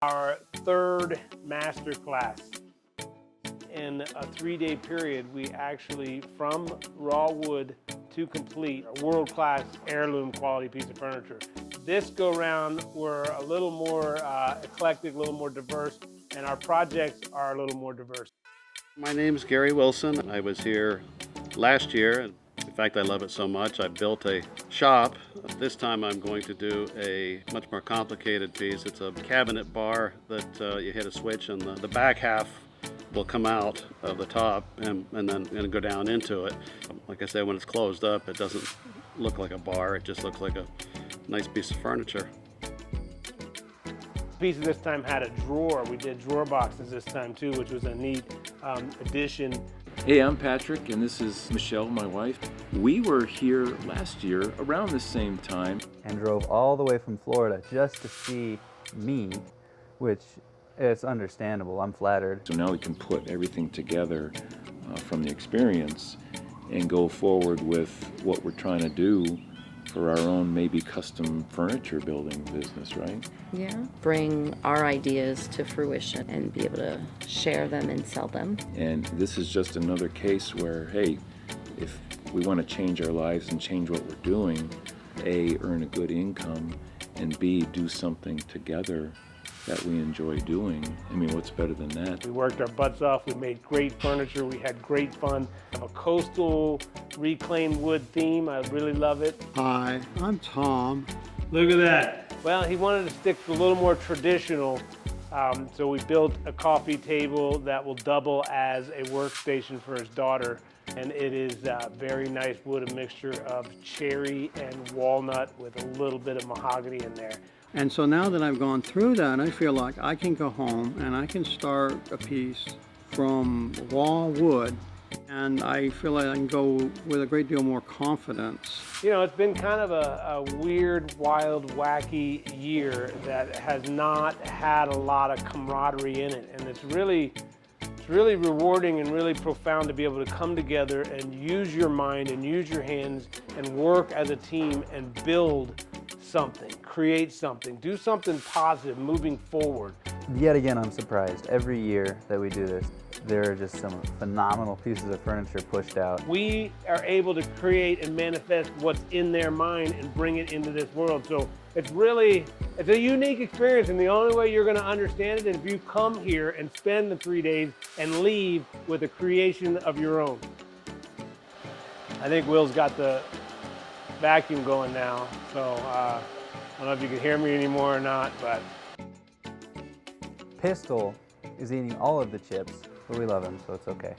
Our third master class. In a 3-day period, we actually, from raw wood to complete, a world-class heirloom quality piece of furniture. This go-round, we're a little more eclectic, a little more diverse, and our projects are a little more diverse. My name's Gary Wilson. I was here last year. In fact, I love it so much, I built a shop. This time I'm going to do a much more complicated piece. It's a cabinet bar that you hit a switch and the back half will come out of the top and then go down into it. Like I said, when it's closed up, it doesn't look like a bar. It just looks like a nice piece of furniture. Piece this time had a drawer. We did drawer boxes this time too, which was a neat addition. Hey, I'm Patrick, and this is Michelle, my wife. We were here last year around the same time. And drove all the way from Florida just to see me, which it's understandable. I'm flattered. So now we can put everything together from the experience and go forward with what we're trying to do for our own maybe custom furniture building business, right? Yeah, bring our ideas to fruition and be able to share them and sell them. And this is just another case where, hey, if we want to change our lives and change what we're doing, A, earn a good income, and B, do something together that we enjoy doing. I mean, what's better than that? We worked our butts off. We made great furniture. We had great fun. A coastal reclaimed wood theme. I really love it. Hi, I'm Tom. Look at that. Well, he wanted to stick to a little more traditional, so we built a coffee table that will double as a workstation for his daughter. And it is very nice wood, a mixture of cherry and walnut with a little bit of mahogany in there. And so now that I've gone through that, I feel like I can go home and I can start a piece from raw wood, and I feel like I can go with a great deal more confidence. You know, it's been kind of a weird, wild, wacky year that has not had a lot of camaraderie in it, and it's really rewarding and really profound to be able to come together and use your mind and use your hands and work as a team and build something, create something, do something positive moving forward. Yet again, I'm surprised. Every year that we do this, there are just some phenomenal pieces of furniture pushed out. We are able to create and manifest what's in their mind and bring it into this world. So it's a unique experience, and the only way you're going to understand it is if you come here and spend the 3 days and leave with a creation of your own. I think Will's got the vacuum going now, so I don't know if you can hear me anymore or not, but. Pistol is eating all of the chips, but we love him, so it's okay.